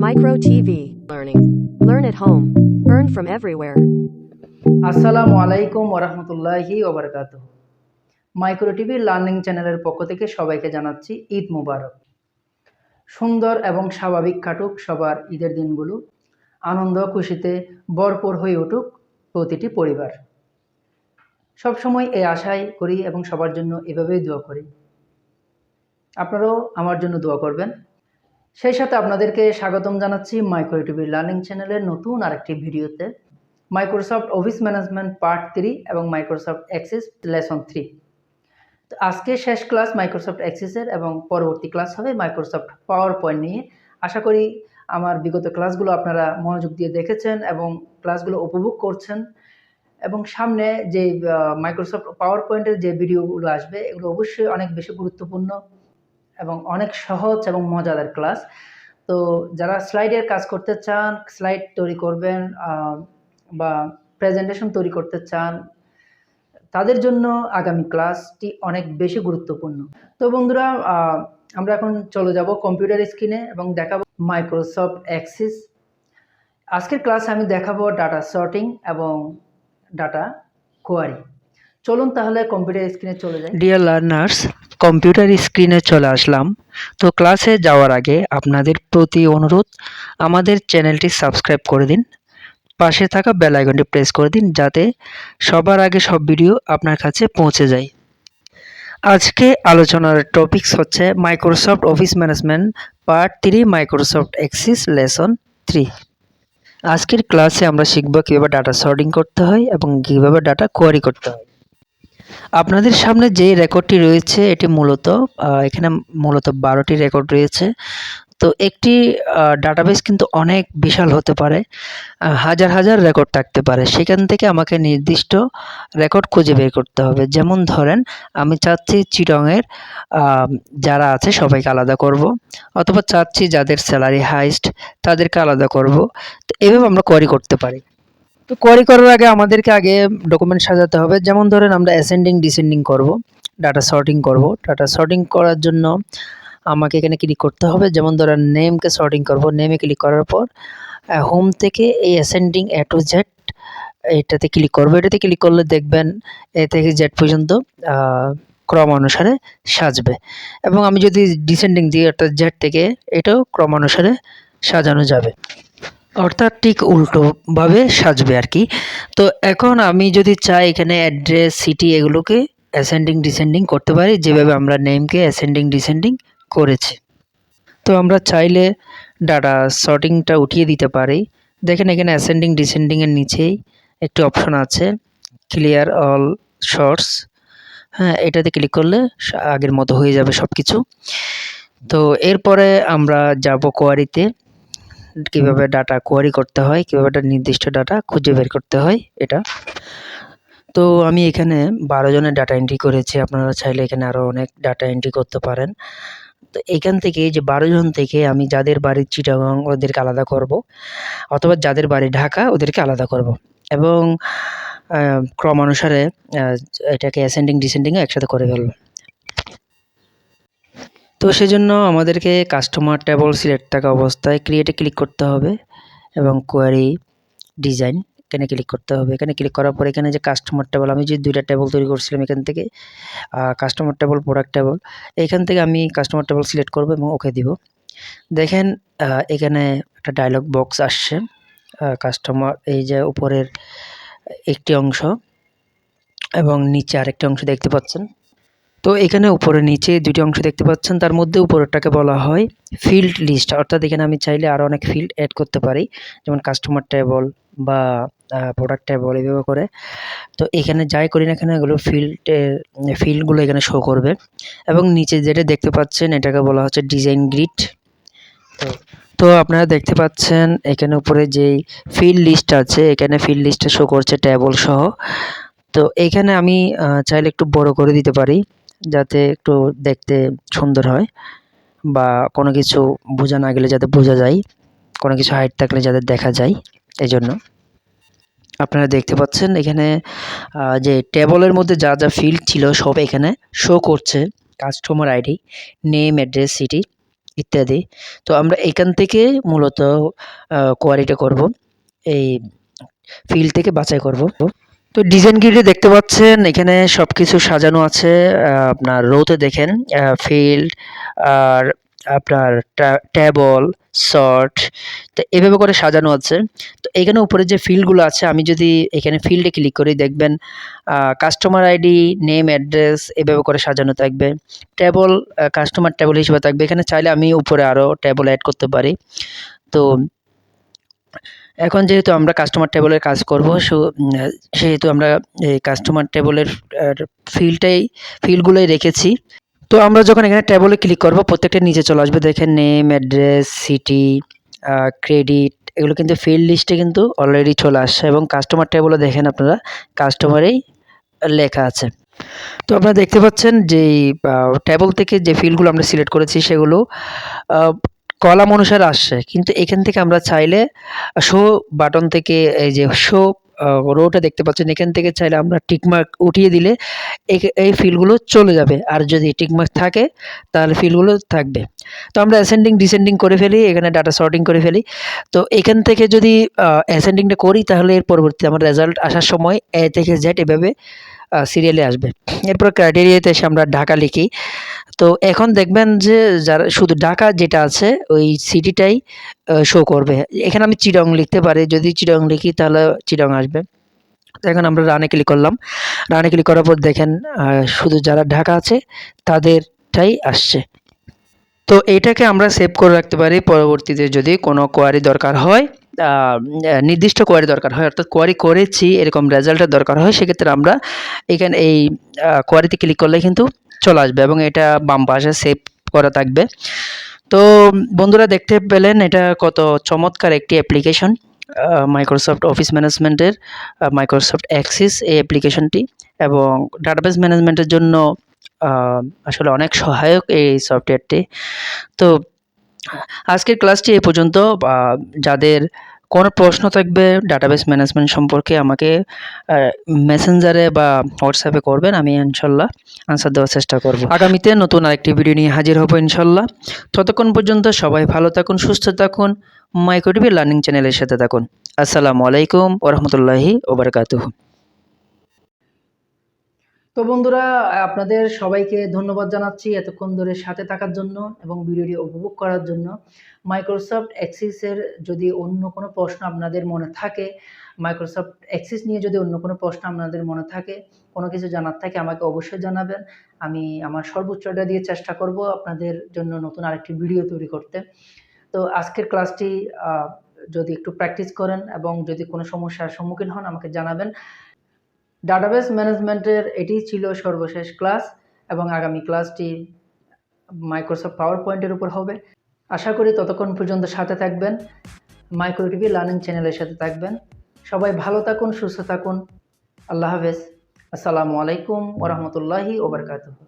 Micro TV. Learning. Learn at home. Earn from everywhere. আসসালামু আলাইকুম ওরহমতুল্লাহি ওবরকাতুহু। মাইক্রো টিভি লার্নিং চ্যানেলের পক্ষ থেকে সবাইকে জানাচ্ছি ঈদ মুবারক। সুন্দর এবং স্বাভাবিক কাটুক সবার ঈদের দিনগুলো, আনন্দ খুশিতে ভরপুর হয়ে উঠুক প্রতিটি পরিবার। সবসময় এই আশাই করি এবং সবার জন্য এভাবেই দোয়া করি। আপনারাও আমার জন্য দোয়া করবেন। সেই সাথে আপনাদেরকে স্বাগতম জানাচ্ছি মাইক্রো টিভি লার্নিং চ্যানেলের নতুন আরেকটি ভিডিওতে। মাইক্রোসফট অফিস ম্যানেজমেন্ট পার্ট 3 এবং মাইক্রোসফট অ্যাক্সেস লেসন 3। তো আজকে শেষ ক্লাস মাইক্রোসফট অ্যাক্সেসের এবং পরবর্তী ক্লাস হবে মাইক্রোসফট পাওয়ার পয়েন্ট নিয়ে। আশা করি আমার বিগত ক্লাসগুলো আপনারা মনোযোগ দিয়ে দেখেছেন এবং ক্লাসগুলো উপভোগ করছেন, এবং সামনে যে মাইক্রোসফট পাওয়ার পয়েন্টের যে ভিডিওগুলো আসবে এগুলো অবশ্যই অনেক বেশি গুরুত্বপূর্ণ এবং অনেক সহজ এবং মজাদার ক্লাস। তো যারা স্লাইডের কাজ করতে চান, স্লাইড তৈরি করবেন বা প্রেজেন্টেশন তৈরি করতে চান, তাদের জন্য আগামী ক্লাসটি অনেক বেশি গুরুত্বপূর্ণ। তো বন্ধুরা, আমরা এখন চলে যাব কম্পিউটার স্ক্রিনে এবং দেখাবো মাইক্রোসফট অ্যাক্সেস। আজকের ক্লাসে আমি দেখাবো ডাটা সর্টিং এবং ডাটা কোয়ারি। চলুন তাহলে কম্পিউটার স্ক্রিনে চলে যাই। ডিয়ার লার্নার্স, কম্পিউটার স্ক্রিনে চলে আসলাম। তো ক্লাসে যাওয়ার আগে আপনাদের প্রতি অনুরোধ, আমাদের চ্যানেলটি সাবস্ক্রাইব করে দিন, পাশে থাকা বেল আইকনটি প্রেস করে দিন যাতে সবার আগে সব ভিডিও আপনার কাছে পৌঁছে যায়। আজকে আলোচনার টপিকস হচ্ছে Microsoft office management part 3 Microsoft access lesson 3। আজকের ক্লাসে আমরা শিখব কীভাবে ডাটা সর্টিং করতে হয় এবং কীভাবে ডাটা কোয়ারি করতে হয়। আপনাদের সামনে যে রেকর্ডটি রয়েছে এটি এখানে মূলত 12টি রেকর্ড রয়েছে। তো একটি ডাটাবেস কিন্তু অনেক বিশাল হতে পারে, হাজার হাজার রেকর্ড থাকতে পারে। সেখান থেকে আমাকে নির্দিষ্ট রেকর্ড খুঁজে বের করতে হবে। যেমন ধরেন, আমি চাচ্ছি চিটংয়ের যারা আছে সবাইকে আলাদা করব, অথবা চাচ্ছি যাদের স্যালারি হাইস্ট তাদেরকে আলাদা করব। তো এভাবে আমরা কোয়ারি করতে পারি। তো কোয়ারি করার আগে আমাদেরকে আগে ডকুমেন্ট সাজাতে হবে। যেমন ধরেন, আমরা অ্যাসেন্ডিং ডিসেন্ডিং করব, ডাটা সর্টিং করব। ডাটা সর্টিং করার জন্য আমাকে এখানে ক্লিক করতে হবে। যেমন ধরেন, নেমকে সর্টিং করব। নেমে ক্লিক করার পর হোম থেকে এই অ্যাসেন্ডিং এ টু জেড এটাতে ক্লিক করব। এটাতে ক্লিক করলে দেখবেন এ থেকে জেড পর্যন্ত ক্রম অনুসারে সাজবে, এবং আমি যদি ডিসেন্ডিং দিই অর্থাৎ জেড থেকে, এটাও ক্রম অনুসারে সাজানো যাবে, অর্থাৎ ঠিক উল্টোভাবে সাজবে আর কি। তো এখন আমি যদি চাই এখানে অ্যাড্রেস, সিটি এগুলোকে অ্যাসেন্ডিং ডিসেন্ডিং করতে পারি, যেভাবে আমরা নেমকে অ্যাসেন্ডিং ডিসেন্ডিং করেছি। তো আমরা চাইলে ডাটা সর্টিংটা উঠিয়ে দিতে পারি। দেখেন এখানে অ্যাসেন্ডিং ডিসেন্ডিংয়ের নিচেই একটি অপশন আছে, ক্লিয়ার অল শর্টস। হ্যাঁ, এটাতে ক্লিক করলে আগের মতো হয়ে যাবে সব কিছু। তো এরপরে আমরা যাব কোয়ারিতে, কীভাবে ডাটা কোয়ারি করতে হয়, কীভাবে একটা নির্দিষ্ট ডাটা খুঁজে বের করতে হয় এটা। তো আমি এখানে 12 জনের ডাটা এন্ট্রি করেছি। আপনারা চাইলে এখানে আরও অনেক ডাটা এন্ট্রি করতে পারেন। তো এখান থেকে যে 12 জন থেকে আমি যাদের বাড়ি চিটাগাং ওদেরকে আলাদা করব, অথবা যাদের বাড়ি ঢাকা ওদেরকে আলাদা করব, এবং ক্রমানুসারে এটাকে অ্যাসেন্ডিং ডিসেন্ডিংয়ে একসাথে করে ফেলব। তো সেজন্য আমাদেরকে কাস্টমার টেবল সিলেক্ট থাকা অবস্থায় ক্রিয়েটে ক্লিক করতে হবে এবং কোয়ারি ডিজাইন এখানে ক্লিক করতে হবে। এখানে ক্লিক করার পর এখানে যে কাস্টমার টেবল, আমি যে 2টা টেবল তৈরি করছিলাম এখান থেকে কাস্টমার টেবল, প্রোডাক্ট টেবল, এইখান থেকে আমি কাস্টমার টেবল সিলেক্ট করব এবং ওকে দিব। দেখেন এখানে একটা ডায়লগ বক্স আসছে। কাস্টমার, এই যে উপরের একটি অংশ এবং নিচে আরেকটি অংশ দেখতে পাচ্ছেন। তো এখানে উপরে নিচে 2টি অংশ দেখতে পাচ্ছেন। তার মধ্যে উপরেরটাকে বলা হয় ফিল্ড লিস্ট, অর্থাৎ এখানে আমি চাইলে আরও অনেক ফিল্ড অ্যাড করতে পারি, যেমন কাস্টমার টেবল বা প্রোডাক্ট টেবল এভাবে করে। তো এখানে যাই করি না কেন এগুলো ফিল্ডগুলো এখানে শো করবে। এবং নিচে যেটা দেখতে পাচ্ছেন এটাকে বলা হচ্ছে ডিজাইন গ্রিড। তো আপনারা দেখতে পাচ্ছেন এখানে উপরে যেই ফিল্ড লিস্ট আছে, এখানে ফিল্ড লিস্টে শো করছে টেবল সহ। তো এখানে আমি চাইলে একটু বড় করে দিতে পারি যাতে একটু দেখতে সুন্দর হয়, বা কোনো কিছু বোঝা না গেলে যাতে বোঝা যায়, কোনো কিছু হাইট থাকলে যাতে দেখা যায়। এই জন্য আপনারা দেখতে পাচ্ছেন এখানে যে টেবলের মধ্যে যা যা ফিল্ড ছিল সব এখানে শো করছে। Customer ID, name, address, city ইত্যাদি। তো আমরা এখান থেকে মূলত কোয়ারিটা করব, এই ফিল্ড থেকে বাছাই করব। তো ডিজাইন গ্রিডে দেখতে পাচ্ছেন এখানে সবকিছু সাজানো আছে। আপনার রোতে দেখেন ফিল্ড আর আপনার টেবল, শর্ট, তো এভাবে করে সাজানো আছে। তো এখানে উপরে যে ফিল্ডগুলো আছে, আমি যদি এখানে ফিল্ডে ক্লিক করি দেখবেন কাস্টমার আইডি, নেম, অ্যাড্রেস এভাবে করে সাজানো থাকবে। টেবল কাস্টমার টেবল হিসেবে থাকবে। এখানে চাইলে আমি উপরে আরও টেবল অ্যাড করতে পারি। তো এখন যেহেতু আমরা কাস্টমার টেবলের কাজ করব, সেহেতু আমরা এই কাস্টমার টেবলের ফিল্ডগুলোই রেখেছি। তো আমরা যখন এখানে টেবলে ক্লিক করব প্রত্যেকটা নিচে চলে আসবে, দেখেন নেম, অ্যাড্রেস, সিটি, ক্রেডিট, এগুলো কিন্তু ফিল্ড লিস্টে কিন্তু অলরেডি চলে আসছে এবং কাস্টমার টেবলে দেখেন আপনারা কাস্টমারেই লেখা আছে। তো আপনারা দেখতে পাচ্ছেন যে টেবল থেকে যে ফিল্ডগুলো আমরা সিলেক্ট করেছি সেগুলো কলাম অনুসারে আসছে, কিন্তু এখান থেকে আমরা চাইলে শো বাটন থেকে এই যে শো রোটা দেখতে পাচ্ছেন, এখান থেকে চাইলে আমরা টিকমার্ক উঠিয়ে দিলে এই ফিল্ডগুলো চলে যাবে, আর যদি টিকমার্ক থাকে তাহলে ফিল্ডগুলো থাকবে। তো আমরা অ্যাসেন্ডিং ডিসেন্ডিং করে ফেলি, এখানে ডাটা সর্টিং করে ফেলি। তো এখান থেকে যদি অ্যাসেন্ডিংটা করি তাহলে এর পরবর্তীতে আমার রেজাল্ট আসার সময় এ থেকে জেড এভাবে সিরিয়ালে আসবে। এরপর ক্রাইটেরিয়াতে এসে আমরা ঢাকা লিখি। তো এখন দেখবেন যে যারা শুধু ঢাকা যেটা আছে ওই সিটিটাই শো করবে। এখানে আমি চিটং লিখতে পারি, যদি চিটং লিখি তাহলে চিটং আসবে। তো এখন আমরা রানে ক্লিক করলাম। রানে ক্লিক করার পর দেখেন শুধু যারা ঢাকা আছে তাদেরটাই আসছে। তো এইটাকে আমরা সেভ করে রাখতে পারি, পরবর্তীতে যদি কোনো কোয়ারি দরকার হয়, নির্দিষ্ট কোয়ারি দরকার হয়, অর্থাৎ কোয়ারি করেছি এরকম রেজাল্টের দরকার হয়, সেক্ষেত্রে আমরা এখানে এই কোয়ারিতে ক্লিক করলে কিন্তু চলে আসবে এবং এটা বাম পাশে সেভ করা থাকবে। তো বন্ধুরা দেখতে পেলেন এটা কত চমৎকার একটি অ্যাপ্লিকেশন, মাইক্রোসফট অফিস ম্যানেজমেন্টের মাইক্রোসফট অ্যাক্সিস এই অ্যাপ্লিকেশনটি, এবং ডাটাবেস ম্যানেজমেন্টের জন্য আসলে অনেক সহায়ক এই সফটওয়্যারটি। তো আজকের ক্লাসটি এই পর্যন্ত। যাদের কোনো প্রশ্ন থাকবে ডাটাবেস ম্যানেজমেন্ট সম্পর্কে আমাকে মেসেঞ্জারে বা হোয়াটসঅ্যাপে করবেন, আমি ইনশাল্লাহ আনসার দেওয়ার চেষ্টা করব। আগামীতে নতুন আরেকটি ভিডিও নিয়ে হাজির হব ইনশাল্লাহ। ততক্ষণ পর্যন্ত সবাই ভালো থাকুন, সুস্থ থাকুন, মাইক্রোটিভি লার্নিং চ্যানেলের সাথে থাকুন। আসসালামু আলাইকুম ওয়া রাহমাতুল্লাহি ওয়া বারাকাতুহু। তো বন্ধুরা, আপনাদের সবাইকে ধন্যবাদ জানাচ্ছি এতক্ষণ ধরে সাথে থাকার জন্য এবং ভিডিওটি উপভোগ করার জন্য। মাইক্রোসফট অ্যাক্সিসের যদি অন্য কোনো প্রশ্ন আপনাদের মনে থাকে, মাইক্রোসফট অ্যাক্সিস নিয়ে যদি অন্য কোনো প্রশ্ন আপনাদের মনে থাকে, কোনো কিছু জানার থাকে আমাকে অবশ্যই জানাবেন। আমি আমার সর্বোচ্চটা দিয়ে চেষ্টা করব আপনাদের জন্য নতুন আরেকটি ভিডিও তৈরি করতে। তো আজকের ক্লাসটি যদি একটু প্র্যাকটিস করেন এবং যদি কোনো সমস্যার সম্মুখীন হন আমাকে জানাবেন। ডাটাবেস ম্যানেজমেন্টের এটি ছিল সর্বশেষ ক্লাস এবং আগামী ক্লাসটি মাইক্রোসফট পাওয়ার পয়েন্টের উপর হবে। আশা করি ততক্ষণ পর্যন্ত সাথে থাকবেন, মাইক্রোটিভি লার্নিং চ্যানেলের সাথে থাকবেন। সবাই ভালো থাকুন, সুস্থ থাকুন। আল্লাহ হাফেজ। আসসালামু আলাইকুম ওয়া রাহমাতুল্লাহি ওয়া বারাকাতুহু।